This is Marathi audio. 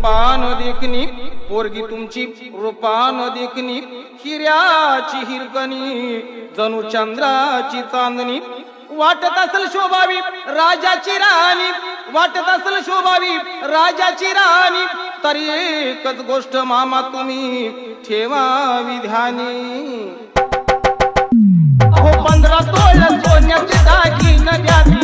रूपान देखणी, पोरगी तुमची रूपान देखणी, हिऱ्याची हिरकणी जणू चंद्राची चांदणी, वाटत असल शोभावी राजाची राणी, वाटत असल शोभावी राजाची राणी, तरी एकच गोष्ट मामा तुम्ही ठेवावी ध्यानी. अहो 15 तोळ सोन्याचे दागिने द्यावी,